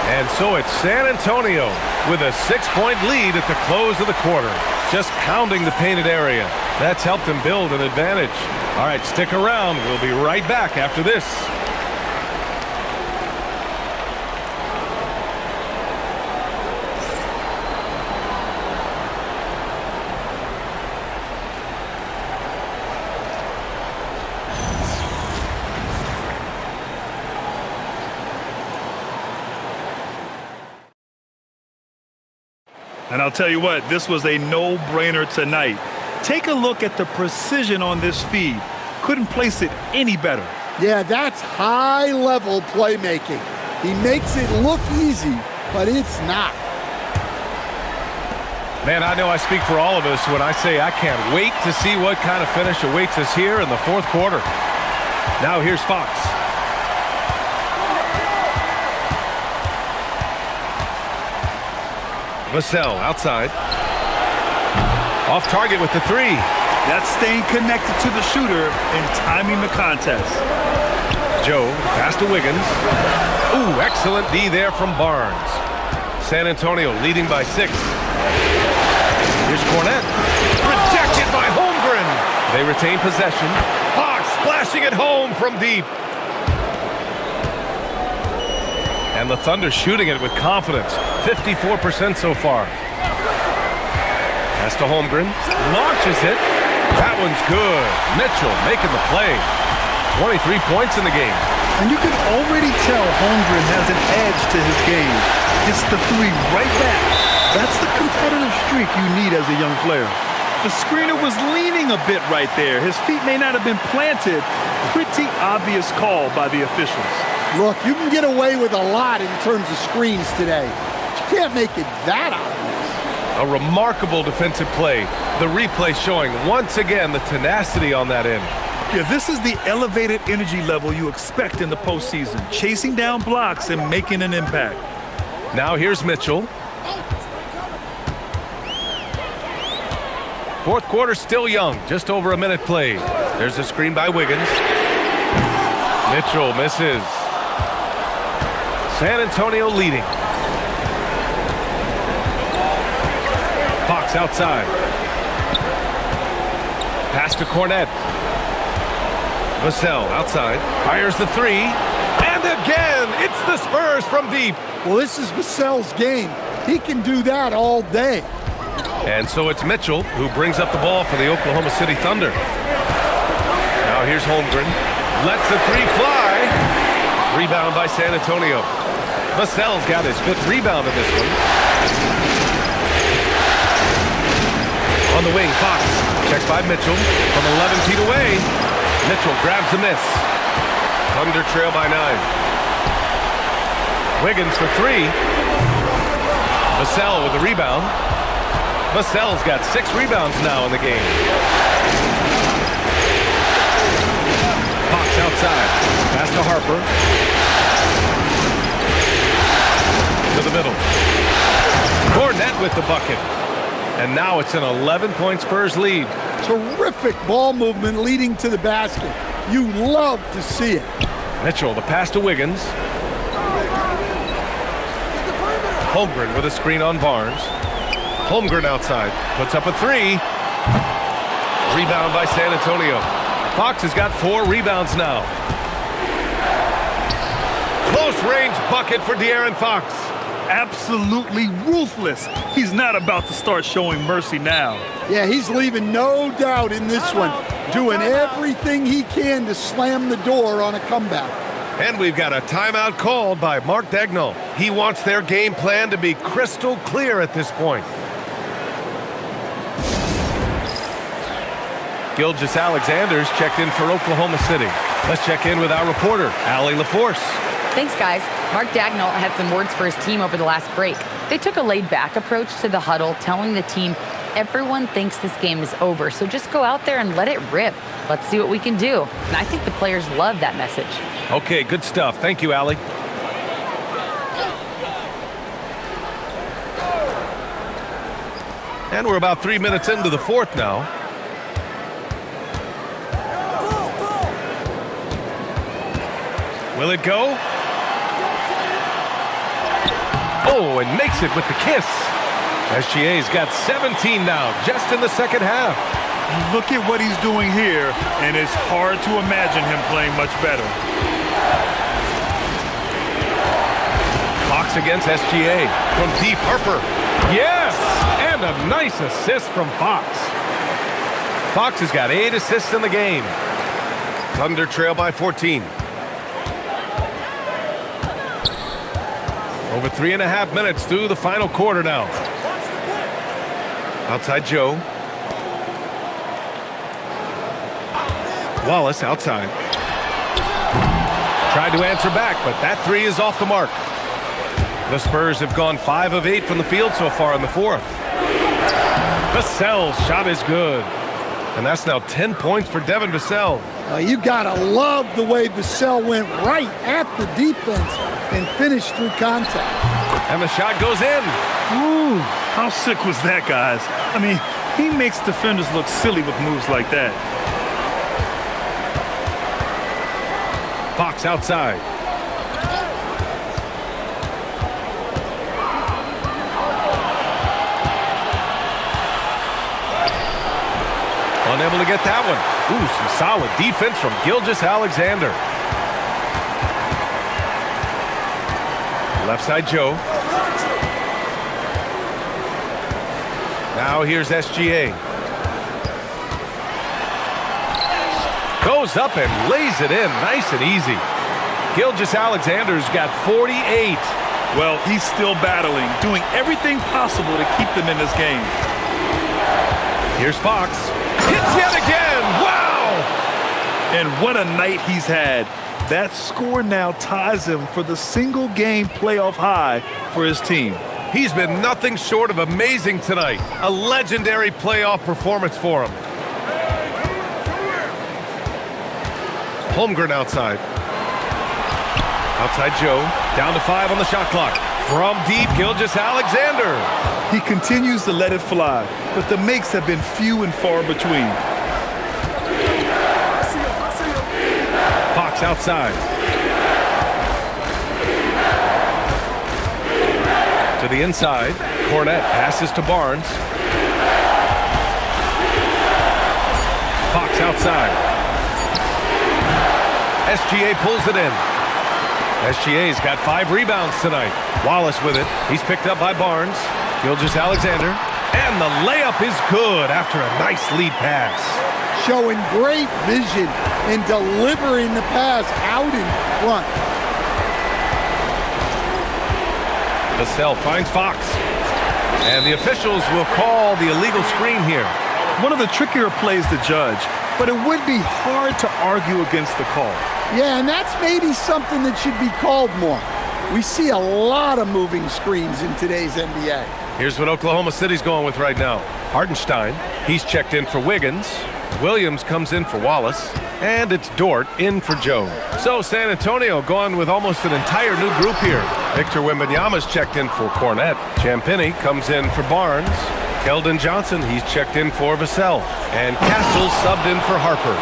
And so it's San Antonio with a 6-point lead at the close of the quarter. Just pounding the painted area. That's helped him build an advantage. All right, stick around. We'll be right back after this. And I'll tell you what, this was a no-brainer tonight. Take a look at the precision on this feed. Couldn't place it any better. Yeah, that's high-level playmaking. He makes it look easy, but it's not. Man, I know I speak for all of us when I say I can't wait to see what kind of finish awaits us here in the fourth quarter. Now here's Fox. Vassell outside. Off target with the three. That's staying connected to the shooter and timing the contest. Joe, pass to Wiggins. Ooh, excellent D there from Barnes. San Antonio leading by 6. Here's Cornette. Rejected by Holmgren. They retain possession. Fox splashing it home from deep. And the Thunder shooting it with confidence. 54% so far. Pass to Holmgren. Launches it. That one's good. Mitchell making the play. 23 points in the game. And you can already tell Holmgren has an edge to his game. It's the three right back. That's the competitive streak you need as a young player. The screener was leaning a bit right there. His feet may not have been planted. Pretty obvious call by the officials. Look, you can get away with a lot in terms of screens today. You can't make it that obvious. A remarkable defensive play. The replay showing once again the tenacity on that end. Yeah, this is the elevated energy level you expect in the postseason. Chasing down blocks and making an impact. Now here's Mitchell. Fourth quarter still young. Just over a minute played. There's a screen by Wiggins. Mitchell misses. San Antonio leading. Fox outside. Pass to Cornette. Vassell outside. Fires the three. And again, it's the Spurs from deep. Well, this is Vassell's game. He can do that all day. And so it's Mitchell who brings up the ball for the Oklahoma City Thunder. Now here's Holmgren. Lets the three fly. Rebound by San Antonio. Vassell's got his 5th rebound in this one. On the wing, Fox. Checked by Mitchell from 11 feet away. Mitchell grabs the miss. Thunder trail by 9. Wiggins for 3. Vassell with the rebound. Vassell's got 6 rebounds now in the game. Fox outside. Pass to Harper. To the middle. Cornette with the bucket. And now it's an 11-point Spurs lead. Terrific ball movement leading to the basket. You love to see it. Mitchell, the pass to Wiggins. Holmgren with a screen on Barnes. Holmgren outside, puts up a three. Rebound by San Antonio. Fox has got 4 rebounds now. Close range bucket for De'Aaron Fox. Absolutely ruthless. He's not about to start showing mercy now. Yeah, he's leaving no doubt in this one. Doing everything he can to slam the door on a comeback. And we've got a timeout called by Mark Daigneault. He wants their game plan to be crystal clear at this point. Gilgeous-Alexander's checked in for Oklahoma City. Let's check in with our reporter, Allie LaForce. Thanks, guys. Mark Daigneault had some words for his team over the last break. They took a laid-back approach to the huddle, telling the team, everyone thinks this game is over, so just go out there and let it rip. Let's see what we can do. And I think the players love that message. Okay, good stuff. Thank you, Allie. And we're about 3 minutes into the fourth now. Will it go? Oh, and makes it with the kiss. SGA's got 17 now, just in the second half. Look at what he's doing here, and it's hard to imagine him playing much better. Fox against SGA from deep. Harper. Yes! And a nice assist from Fox. Fox has got 8 assists in the game. Thunder trail by 14. Over 3.5 minutes through the final quarter now. Outside Joe. Wallace outside. Tried to answer back, but that three is off the mark. The Spurs have gone 5 of 8 from the field so far in the fourth. Vassell's shot is good. And that's now 10 points for Devin Vassell. You gotta love the way Vassell went right at the defense and finished through contact. And the shot goes in. Ooh, how sick was that, guys? I mean, he makes defenders look silly with moves like that. Fox outside. Unable to get that one. Ooh, some solid defense from Gilgeous-Alexander. Left side Joe. Now here's SGA. Goes up and lays it in nice and easy. Gilgeous-Alexander's got 48. Well, he's still battling, doing everything possible to keep them in this game. Here's Fox. Hits yet again. Wow! And what a night he's had. That score now ties him for the single-game playoff high for his team. He's been nothing short of amazing tonight. A legendary playoff performance for him. Holmgren outside. Outside Joe. Down to 5 on the shot clock. From deep, Gilgeous-Alexander. He continues to let it fly, but the makes have been few and far between. Fox outside. To the inside. Cornette passes to Barnes. Fox outside. SGA pulls it in. SGA's got 5 rebounds tonight. Wallace with it. He's picked up by Barnes. Gilgeous-Alexander. And the layup is good after a nice lead pass. Showing great vision and delivering the pass out in front. Vassell finds Fox. And the officials will call the illegal screen here. One of the trickier plays to judge, but it would be hard to argue against the call. Yeah, and that's maybe something that should be called more. We see a lot of moving screens in today's NBA. Here's what Oklahoma City's going with right now. Hartenstein, he's checked in for Wiggins. Williams comes in for Wallace. And it's Dort in for Joe. So San Antonio going with almost an entire new group here. Victor Wembanyama's checked in for Cornette. Champagnie comes in for Barnes. Keldon Johnson, he's checked in for Vassell. And Castle's subbed in for Harper.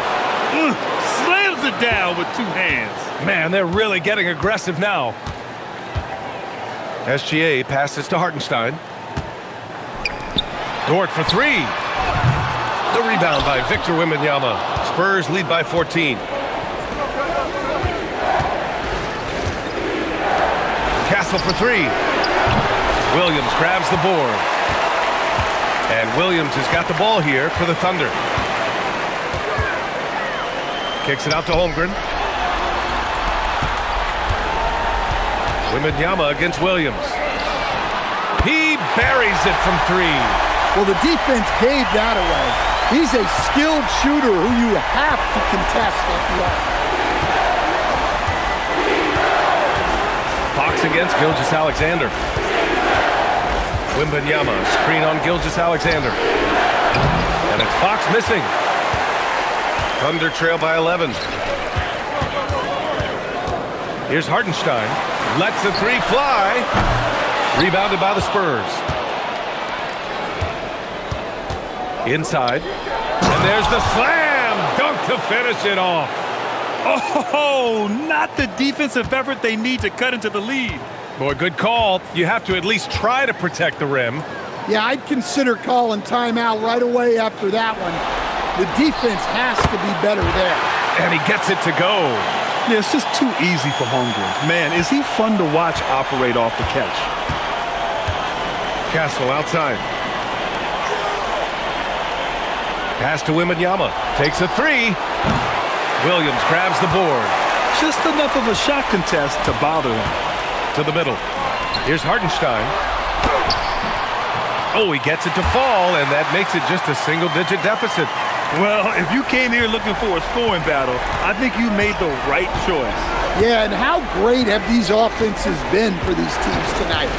Slams it down with 2 hands. Man, they're really getting aggressive now. SGA passes to Hartenstein. Dort for three. The rebound by Victor Wembanyama. Spurs lead by 14. Castle for three. Williams grabs the board. And Williams has got the ball here for the Thunder. Kicks it out to Holmgren. Wembanyama against Williams. He buries it from three. Well, the defense gave that away. He's a skilled shooter who you have to contest at the arc. Fox against Gilgeous-Alexander. Wembanyama, screen on Gilgeous-Alexander. And it's Fox missing. Thunder trail by 11. Here's Hartenstein. Lets the three fly. Rebounded by the Spurs. Inside. And there's the slam dunk to finish it off. Oh, not the defensive effort they need to cut into the lead. Boy, good call. You have to at least try to protect the rim. Yeah, I'd consider calling timeout right away after that one. The defense has to be better there. And he gets it to go. Yeah, it's just too easy for Holmgren. Man, is he fun to watch operate off the catch. Castle outside. Pass to Wembanyama. Takes a three. Williams grabs the board. Just enough of a shot contest to bother him. To the middle. Here's Hartenstein. Oh, he gets it to fall, and that makes it just a single-digit deficit. Well, if you came here looking for a scoring battle, I think you made the right choice. Yeah, and how great have these offenses been for these teams tonight?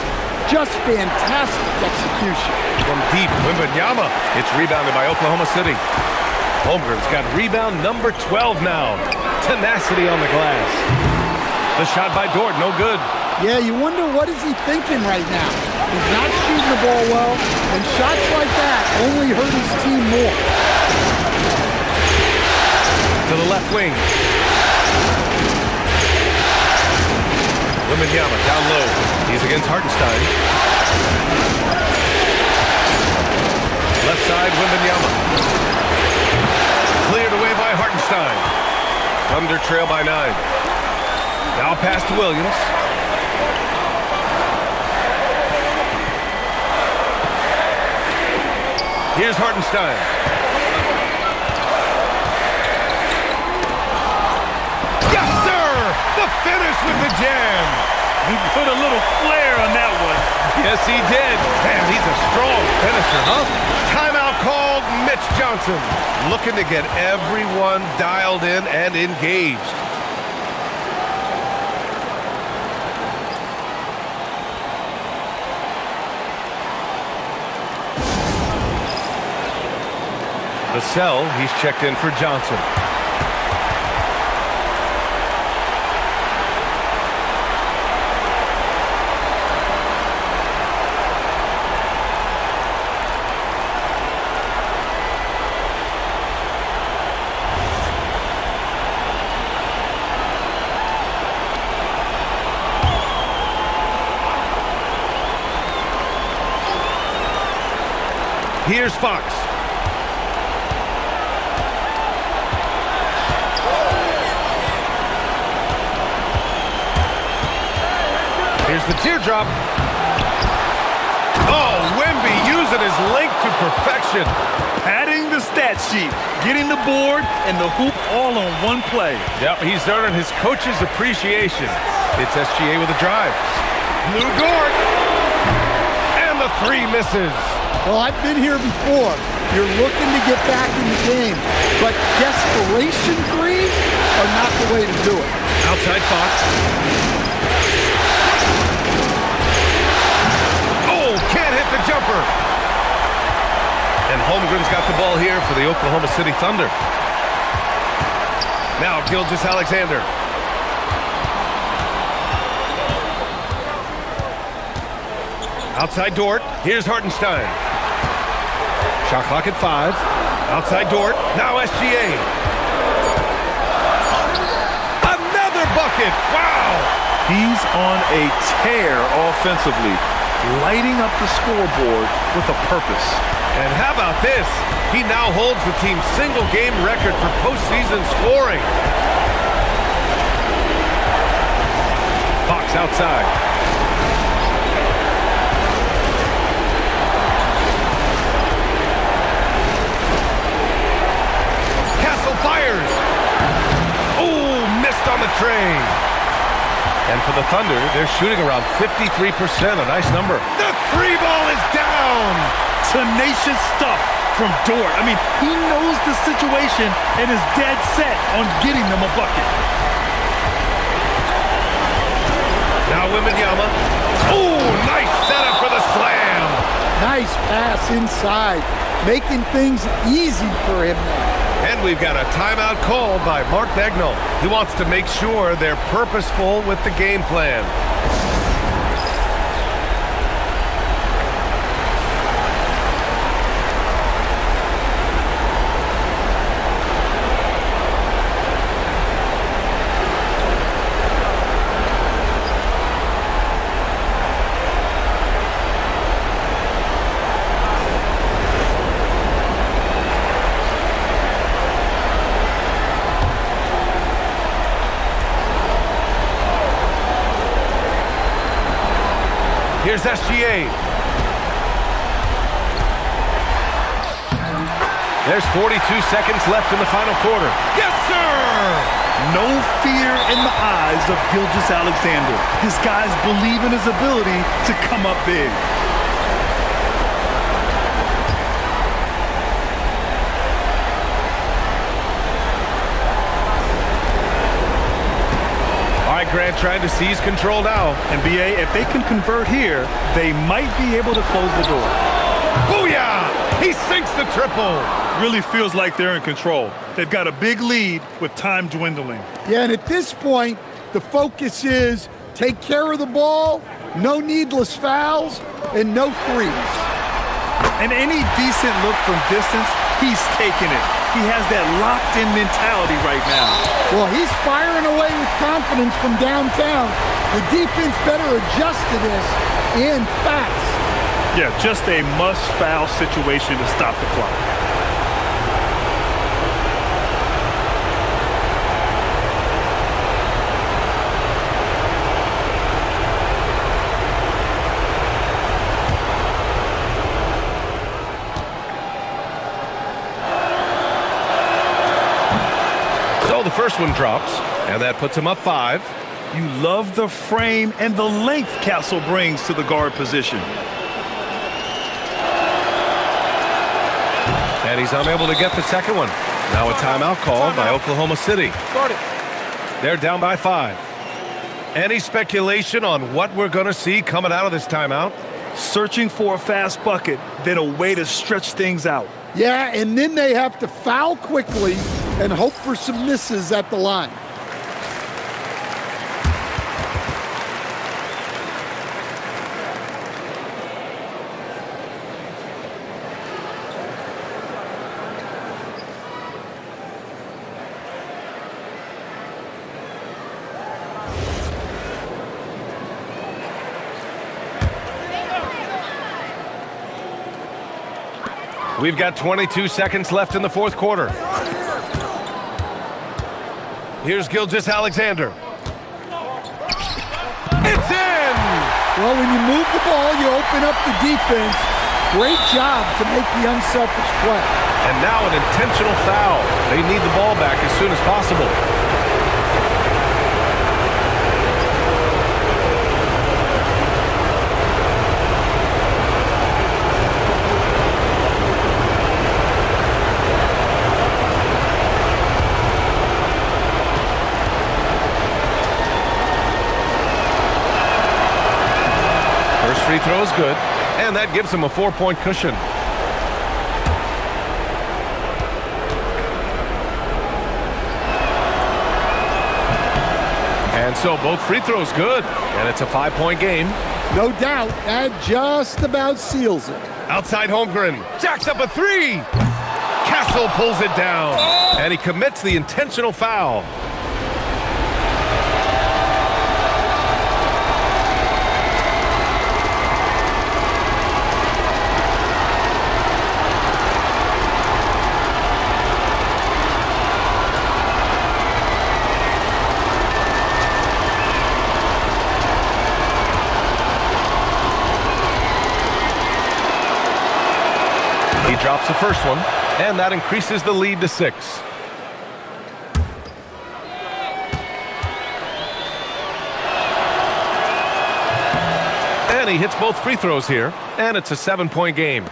Just fantastic execution. From deep, Wembanyama. It's rebounded by Oklahoma City. Holmgren's got rebound number 12 now. Tenacity on the glass. The shot by Dort, no good. Yeah, you wonder what is he thinking right now. He's not shooting the ball well, and shots like that only hurt his team more. To the left wing. Wembanyama down low. He's against Hartenstein. Left side, Wembanyama. Cleared away by Hartenstein. Thunder trail by 9. Now pass to Williams. Here's Hartenstein. Yes, sir! The finish with the jam. He put a little flair on that one. Yes, he did. Man, he's a strong finisher, huh? Timeout called. Mitch Johnson looking to get everyone dialed in and engaged. The cell, he's checked in for Johnson. Here's Fox. Here's the teardrop. Oh, Wemby using his length to perfection. Padding the stat sheet, getting the board and the hoop all on one play. Yep, he's earning his coach's appreciation. It's SGA with a drive. Lou Dort. And the three misses. Well, I've been here before. You're looking to get back in the game, but desperation threes are not the way to do it. Outside Fox. Oh, can't hit the jumper. And Holmgren's got the ball here for the Oklahoma City Thunder. Now Gilgeous-Alexander. Outside Dort. Here's Hartenstein. Shot clock at 5. Outside Dort. Now SGA. Another bucket. Wow. He's on a tear offensively, lighting up the scoreboard with a purpose. And how about this? He now holds the team's single-game record for postseason scoring. Fox outside. Castle fires. Oh, missed on the train. And for the Thunder, they're shooting around 53%, a nice number. The three ball is down. Tenacious stuff from Dort. I mean, he knows the situation and is dead set on getting them a bucket. Now Wembanyama. Oh, nice setup for the slam. Nice pass inside, making things easy for him now. And we've got a timeout called by Mark Dagnall. He wants to make sure they're purposeful with the game plan. Here's SGA. There's 42 seconds left in the final quarter. Yes, sir! No fear in the eyes of Gilgeous-Alexander. His guys believe in his ability to come up big. Grant trying to seize control now. NBA, if they can convert here, they might be able to close the door. Booyah! He sinks the triple. Really feels like they're in control. They've got a big lead with time dwindling. Yeah, and at this point, the focus is take care of the ball, no needless fouls, and no threes. And any decent look from distance, he's taking it. He has that locked-in mentality right now. Well, he's firing away with confidence from downtown. The defense better adjust to this, and fast. Yeah, just a must-foul situation to stop the clock. The first one drops, and that puts him up 5. You love the frame and the length Castle brings to the guard position. And he's unable to get the second one. Now a timeout called by Oklahoma City. They're down by 5. Any speculation on what we're going to see coming out of this timeout? Searching for a fast bucket, then a way to stretch things out. Yeah, and then they have to foul quickly and hope for some misses at the line. We've got 22 seconds left in the fourth quarter. Here's Gilgeous-Alexander. It's in! Well, when you move the ball, you open up the defense. Great job to make the unselfish play. And now an intentional foul. They need the ball back as soon as possible. Free throw is good, and that gives him a 4-point cushion. And so both free throws good, and it's a 5-point game. No doubt, that just about seals it. Outside Holmgren, jacks up a 3. Castle pulls it down, and he commits the intentional foul. drops the first one, and that increases the lead to 6. And he hits both free throws here, and it's a 7-point game.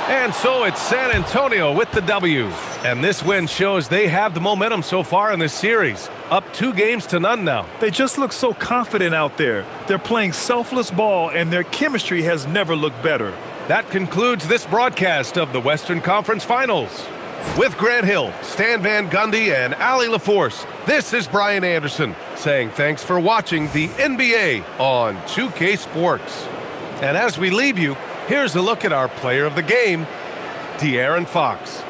And so it's San Antonio with the W. And this win shows they have the momentum so far in this series. Up 2-0 now. They just look so confident out there. They're playing selfless ball, and their chemistry has never looked better. That concludes this broadcast of the Western Conference Finals. With Grant Hill, Stan Van Gundy, and Allie LaForce, this is Brian Anderson saying thanks for watching the NBA on 2K Sports. And as we leave you, here's a look at our player of the game, De'Aaron Fox.